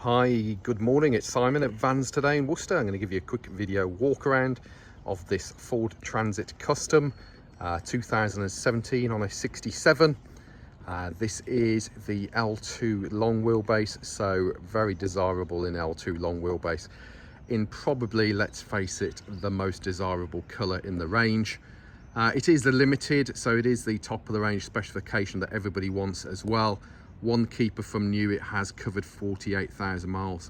Hi, good morning. It's Simon at Vans today in Worcester. I'm going to give you a quick video walk around of this Ford Transit Custom 2017 on a 67. This is the L2 long wheelbase, so very desirable in L2 long wheelbase. In probably, let's face it, the most desirable colour in the range. It is the limited, so it is the top of the range specification that everybody wants as well. One keeper from new, it has covered 48,000 miles.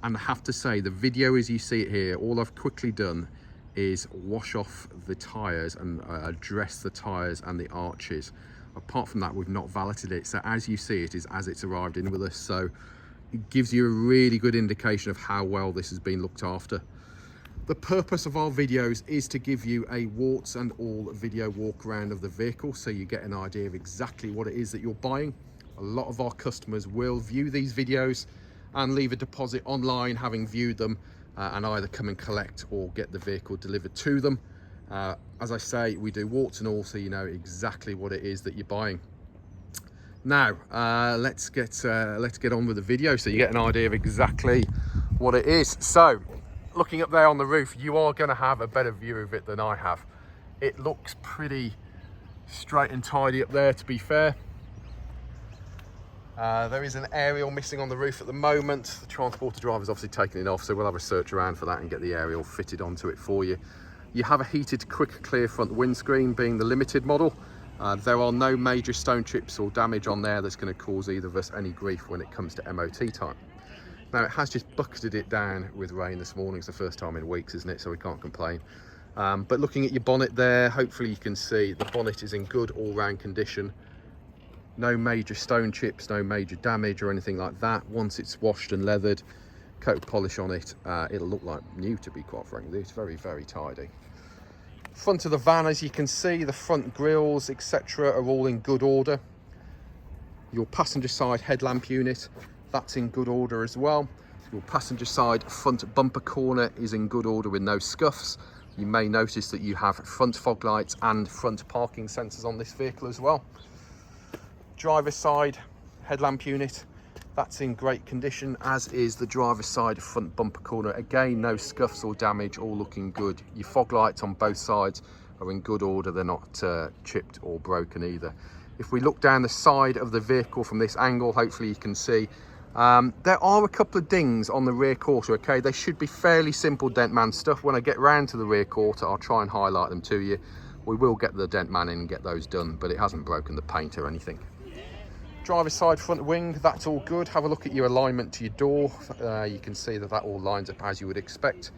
And I have to say, the video as you see it here, all I've quickly done is wash off the tyres and address the tyres and the arches. Apart from that, we've not valeted it. So as you see, it is as it's arrived in with us. So it gives you a really good indication of how well this has been looked after. The purpose of our videos is to give you a warts and all video walk around of the vehicle, so you get an idea of exactly what it is that you're buying. A lot of our customers will view these videos and leave a deposit online having viewed them and either come and collect or get the vehicle delivered to them. As I say, we do warts and all, so you know exactly what it is that you're buying. Now let's get on with the video so you get an idea of exactly what it is. So looking up there on the roof, you are going to have a better view of it than I have. It looks pretty straight and tidy up there, to be fair. There is an aerial missing on the roof at the moment. The transporter driver's obviously taken it off, so we'll have a search around for that and get the aerial fitted onto it for you. You have a heated quick clear front windscreen, being the limited model. There are no major stone chips or damage on there that's going to cause either of us any grief when it comes to MOT time. Now, it has just bucketed it down with rain this morning. It's the first time in weeks, isn't it? So we can't complain. But looking at your bonnet there, hopefully you can see the bonnet is in good all-round condition. No major stone chips, no major damage or anything like that. Once it's washed and leathered, coat polish on it, it'll look like new, to be quite frank. It's very, very tidy. Front of the van, as you can see, the front grills, etc. are all in good order. Your passenger side headlamp unit, that's in good order as well. Your passenger side front bumper corner is in good order with no scuffs. You may notice that you have front fog lights and front parking sensors on this vehicle as well. Driver's side headlamp unit, that's in great condition, as is the driver's side front bumper corner. Again, no scuffs or damage, all looking good. Your fog lights on both sides are in good order. They're not chipped or broken either. If we look down the side of the vehicle from this angle, hopefully you can see there are a couple of dings on the rear quarter. Okay, they should be fairly simple dent man stuff. When I get round to the rear quarter, I'll try and highlight them to you. We will get the dent man in and get those done, but it hasn't broken the paint or anything. Driver's side front wing, that's all good. Have a look at your alignment to your door. You can see that all lines up as you would expect.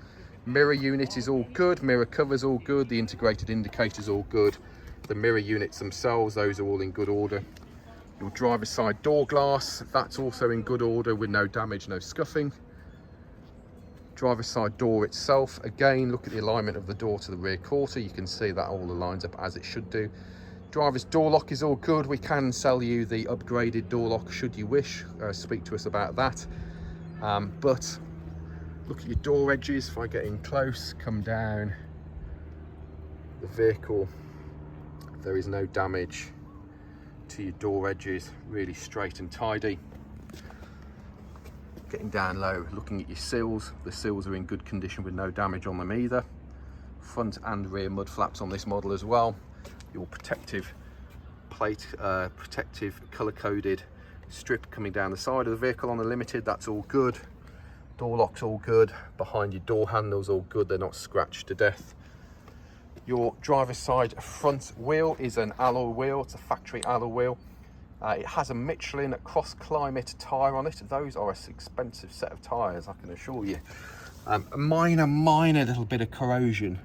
Mirror unit is all good. Mirror covers all good. The integrated indicators all good. The mirror units themselves, those are all in good order. Your driver's side door glass, that's also in good order with no damage, no scuffing. Driver's side door itself, again, look at the alignment of the door to the rear quarter. You can see that all lines up as it should do. Driver's door lock is all good. We can sell you the upgraded door lock should you wish. Speak to us about that. But look at your door edges. If I get in close, come down the vehicle, there is no damage to your door edges, really straight and tidy. Getting down low, looking at your sills, the sills are in good condition with no damage on them either. Front and rear mud flaps on this model as well. Your protective plate, protective colour-coded strip coming down the side of the vehicle on the limited, that's all good. Door lock's all good. Behind your door handles all good, they're not scratched to death. Your driver's side front wheel is an alloy wheel, it's a factory alloy wheel. It has a Michelin cross climate tyre on it. Those are an expensive set of tyres, I can assure you. A minor little bit of corrosion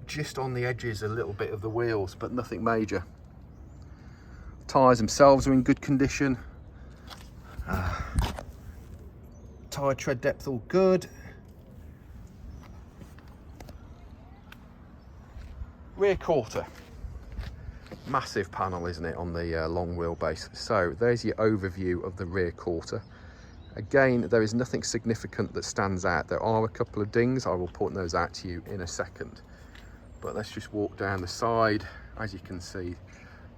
just on the edges, a little bit of the wheels, but nothing major. Tyres themselves are in good condition. Tyre tread depth all good. Rear quarter, massive panel, isn't it, on the long wheelbase. So there's your overview of the rear quarter. Again, there is nothing significant that stands out. There are a couple of dings. I will point those out to you in a second. But let's just walk down the side. As you can see,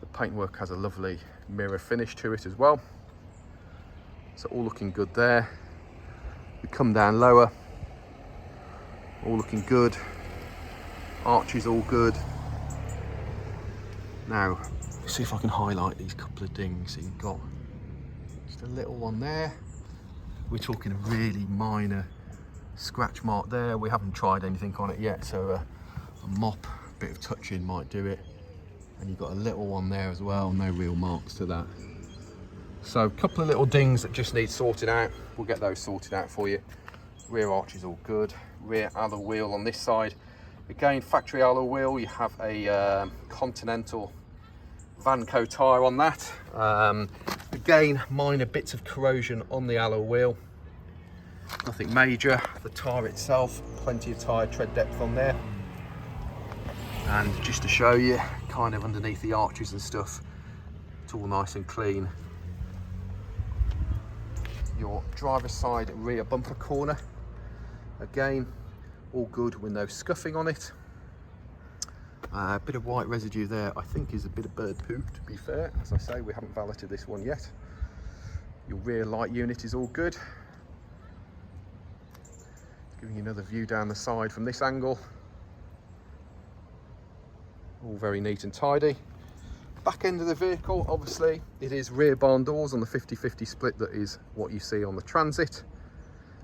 the paintwork has a lovely mirror finish to it as well. So all looking good there. We come down lower, all looking good. Arches all good. Now, let's see if I can highlight these couple of dings. So you've got just a little one there. We're talking a really minor scratch mark there. We haven't tried anything on it yet, so a mop, a bit of touching might do it. And you've got a little one there as well, no real marks to that. So a couple of little dings that just need sorting out. We'll get those sorted out for you. Rear arch is all good. Rear alloy wheel on this side. Again, factory alloy wheel. You have a Continental Vanco tyre on that. Again, minor bits of corrosion on the alloy wheel. Nothing major. The tyre itself, plenty of tyre tread depth on there. And just to show you, kind of underneath the arches and stuff, it's all nice and clean. Your driver's side rear bumper corner, again, all good with no scuffing on it. A bit of white residue there, I think is a bit of bird poo, to be fair. As I say, we haven't valeted this one yet. Your rear light unit is all good. Giving you another view down the side from this angle. All very neat and tidy. Back end of the vehicle, obviously, it is rear barn doors on the 50-50 split. That is what you see on the Transit.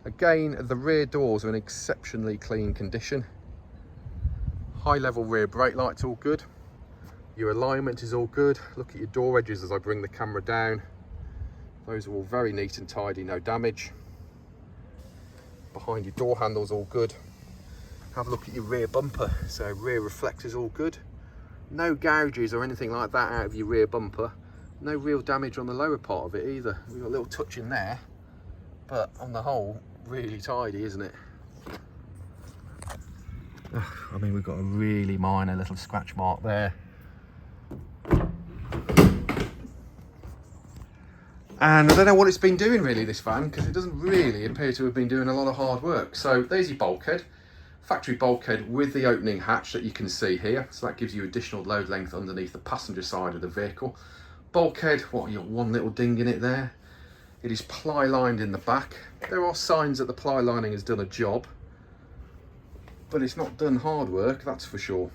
Again, the rear doors are in exceptionally clean condition. High level rear brake lights all good. Your alignment is all good. Look at your door edges as I bring the camera down. Those are all very neat and tidy, no damage. Behind your door handles all good. Have a look at your rear bumper. So rear reflectors all good. No gouges or anything like that out of your rear bumper. No real damage on the lower part of it either. We've got a little touch in there, but on the whole, really tidy, isn't it? I mean, we've got a really minor little scratch mark there. And I don't know what it's been doing really, this van, because it doesn't really appear to have been doing a lot of hard work. So there's your bulkhead. Factory bulkhead with the opening hatch that you can see here. So that gives you additional load length underneath the passenger side of the vehicle. Bulkhead, what, you got one little ding in it there. It is ply lined in the back. There are signs that the ply lining has done a job, but it's not done hard work, that's for sure.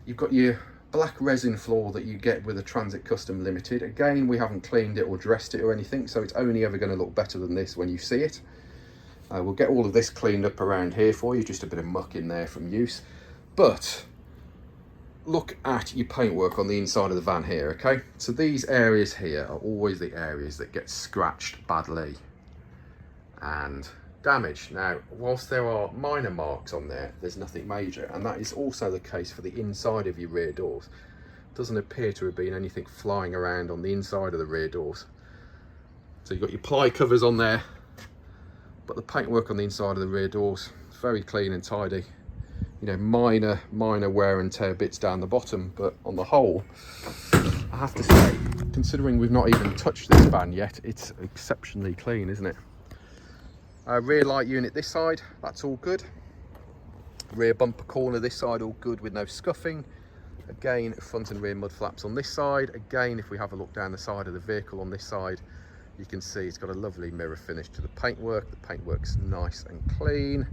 You've got your black resin floor that you get with a Transit Custom Limited. Again, we haven't cleaned it or dressed it or anything, so it's only ever going to look better than this when you see it. We'll get all of this cleaned up around here for you, just a bit of muck in there from use. But look at your paintwork on the inside of the van here, okay? So these areas here are always the areas that get scratched badly and damaged. Now, whilst there are minor marks on there, there's nothing major, and that is also the case for the inside of your rear doors. Doesn't appear to have been anything flying around on the inside of the rear doors. So you've got your ply covers on there, but the paintwork on the inside of the rear doors is very clean and tidy. You know, minor wear and tear bits down the bottom, but on the whole, I have to say, considering we've not even touched this van yet, it's exceptionally clean, isn't it? Rear light unit this side, that's all good. Rear bumper corner this side, all good with no scuffing. Again, front and rear mud flaps on this side. Again, if we have a look down the side of the vehicle on this side, you can see it's got a lovely mirror finish to the paintwork. The paintwork's nice and clean.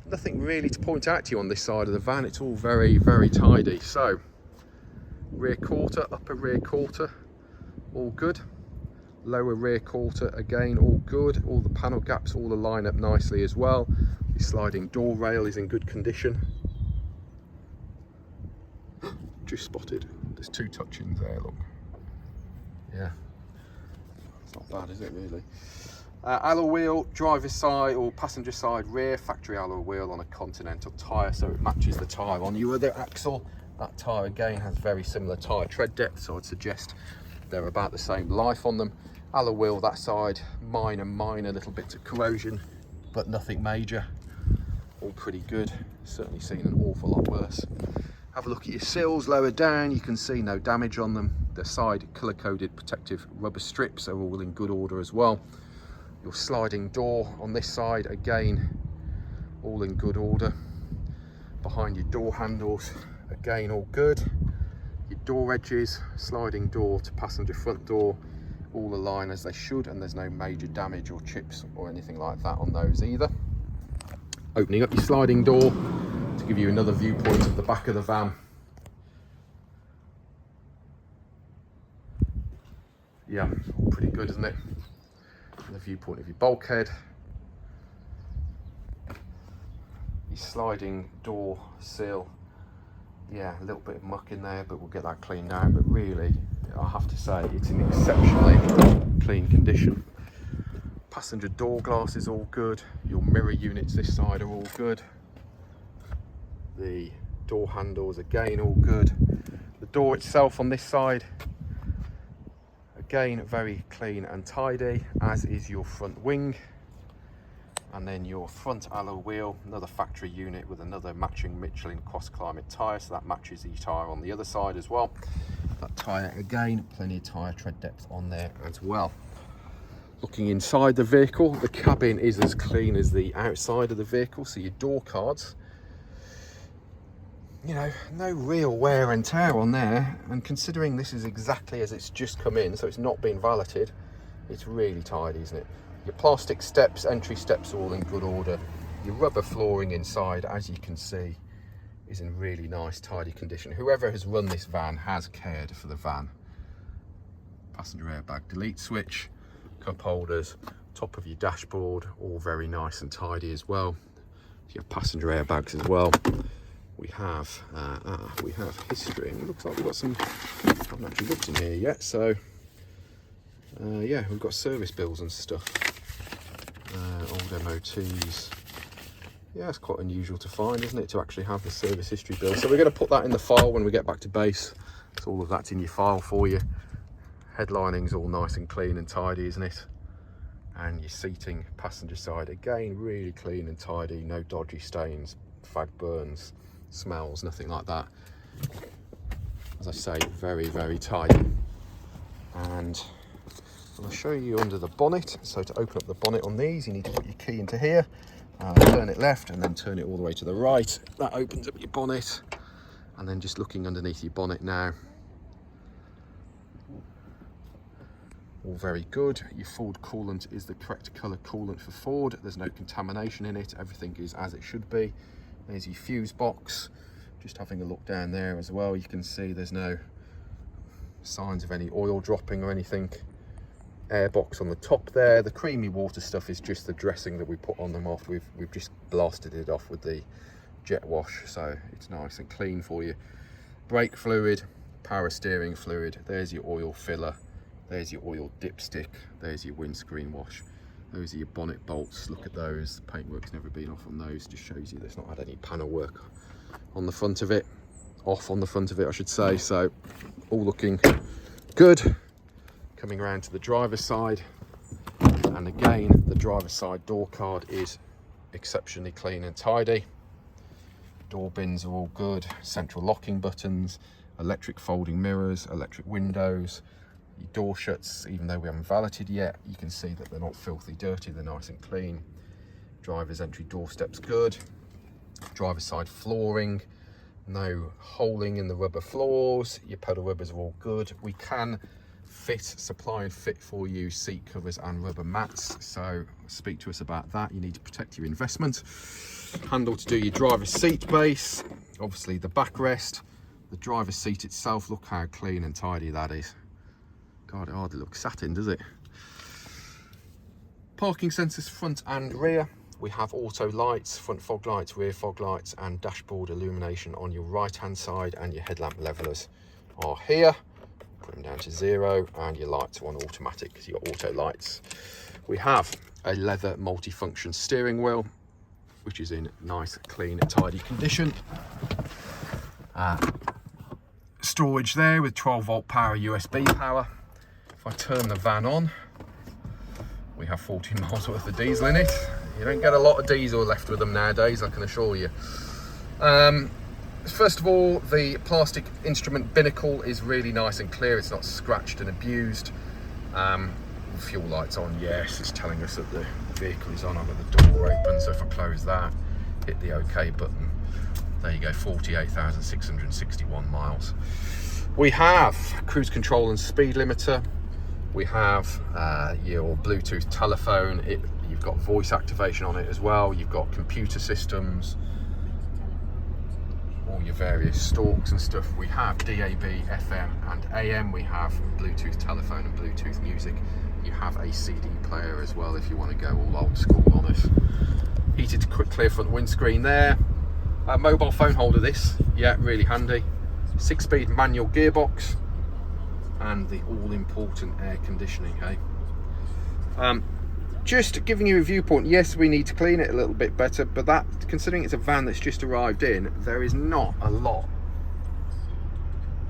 Nothing really to point out to you on this side of the van. It's all very, very tidy. So, rear quarter, upper rear quarter, all good. Lower rear quarter, again, all good. All the panel gaps all align up nicely as well. The sliding door rail is in good condition. Just spotted. There's two touch-ins there, look. Yeah. It's not bad, is it, really? Alloy wheel, driver's side or passenger side rear, factory alloy wheel on a Continental tyre, so it matches the tyre on your other axle. That tyre, again, has very similar tyre tread depth, so I'd suggest they're about the same life on them. Alloy wheel that side, minor little bits of corrosion, but nothing major. All pretty good. Certainly seen an awful lot worse. Have a look at your sills lower down. You can see no damage on them. The side colour-coded protective rubber strips are all in good order as well. Your sliding door on this side, again, all in good order. Behind your door handles, again, all good. Your door edges, sliding door to passenger front door, all align as they should, and there's no major damage or chips or anything like that on those either. Opening up your sliding door to give you another viewpoint of the back of the van. Yeah, all pretty good, isn't it? And the viewpoint of your bulkhead. Your sliding door sill. Yeah, a little bit of muck in there, but we'll get that cleaned out. But really, I have to say, it's in exceptionally clean condition. Passenger door glass is all good. Your mirror units this side are all good. The door handles, again, all good. The door itself on this side, again, very clean and tidy, as is your front wing. And then your front alloy wheel, another factory unit with another matching Michelin cross climate tyre, so that matches the tyre on the other side as well. That tyre, again, plenty of tyre tread depth on there as well. Looking inside the vehicle, the cabin is as clean as the outside of the vehicle, so your door cards, you know, no real wear and tear on there, and considering this is exactly as it's just come in, so it's not been valeted, it's really tidy, isn't it? Your plastic steps, entry steps, are all in good order. Your rubber flooring inside, as you can see, is in really nice, tidy condition. Whoever has run this van has cared for the van. Passenger airbag delete switch, cup holders, top of your dashboard, all very nice and tidy as well. Your passenger airbags as well. We have history, and it looks like we've got some, I haven't actually looked in here yet, so yeah, we've got service bills and stuff. Old MOTs. Yeah, it's quite unusual to find, isn't it, to actually have the service history bill. So we're going to put that in the file when we get back to base. So all of that's in your file for you. Headlining's all nice and clean and tidy, isn't it? And your seating, passenger side, again, really clean and tidy. No dodgy stains, fag burns, smells, nothing like that. As I say, very, very tidy. And I'll show you under the bonnet. So to open up the bonnet on these, you need to put your key into here, turn it left, and then turn it all the way to the right. That opens up your bonnet. And then just looking underneath your bonnet now, all very good. Your Ford coolant is the correct colour coolant for Ford. There's no contamination in it. Everything is as it should be. There's your fuse box. Just having a look down there as well, you can see there's no signs of any oil dropping or anything. Airbox on the top there. The creamy water stuff is just the dressing that we put on them after we've just blasted it off with the jet wash, so it's nice and clean for you. Brake fluid, power steering fluid, there's your oil filler, there's your oil dipstick, there's your windscreen wash, those are your bonnet bolts. Look at those, the paintwork's never been off on those, just shows you there's not had any panel work on the front of it, on the front of it I should say. So all looking good. Coming around to the driver's side, and again, the driver's side door card is exceptionally clean and tidy. Door bins are all good, central locking buttons, electric folding mirrors, electric windows. Your door shuts, even though we haven't valeted yet, you can see that they're not filthy dirty, they're nice and clean. Driver's entry doorstep's good. Driver's side flooring, no holing in the rubber floors. Your pedal rubbers are all good. We can supply and fit for you seat covers and rubber mats, so speak to us about that. You need to protect your investment. Handle to do your driver's seat base, obviously the backrest, the driver's seat itself. Look how clean and tidy that is. God, it hardly looks satin, does it? Parking sensors front and rear. We have auto lights, front fog lights, rear fog lights, and dashboard illumination on your right hand side, and your headlamp levelers are here. Put them down to 0, and your lights are on automatic because you've got auto lights. We have a leather multifunction steering wheel, which is in nice, clean, tidy condition. Storage there with 12-volt power, USB power. If I turn the van on, we have 14 miles worth of diesel in it. You don't get a lot of diesel left with them nowadays, I can assure you. First of all, the plastic instrument binnacle is really nice and clear. It's not scratched and abused. Fuel lights on, yes, it's telling us that the vehicle is on. I've got the door open, so if I close that, hit the OK button, there you go, 48,661 miles. We have cruise control and speed limiter, We have your Bluetooth telephone. You've got voice activation on it as well. You've got computer systems, all your various stalks and stuff. We have DAB, FM and AM. We have Bluetooth telephone and Bluetooth music. You have a CD player as well if you want to go all old school on it. Heated quick clear front windscreen there. A mobile phone holder this, yeah, really handy. 6-speed manual gearbox and the all-important air conditioning, hey? Just giving you a viewpoint, yes, we need to clean it a little bit better, but that, considering it's a van that's just arrived in, there is not a lot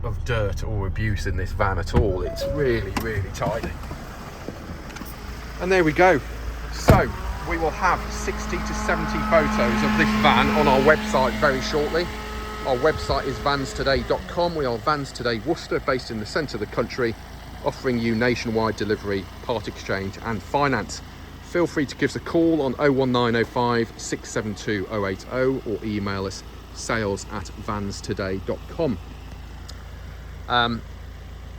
of dirt or abuse in this van at all. It's really, really tidy. And there we go. So we will have 60 to 70 photos of this van on our website very shortly. Our website is vanstoday.com. We are Vans Today Worcester, based in the centre of the country, offering you nationwide delivery, part exchange and finance. Feel free to give us a call on 01905 672 080 or email us sales@vanstoday.com.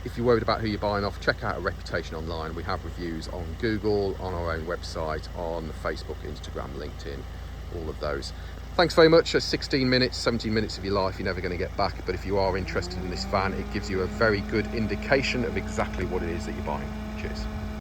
If you're worried about who you're buying off, check out a reputation online. We have reviews on Google, on our own website, on Facebook, Instagram, LinkedIn, all of those. Thanks very much. 16 minutes, 17 minutes of your life you're never going to get back, but if you are interested in this van, it gives you a very good indication of exactly what it is that you're buying. Cheers.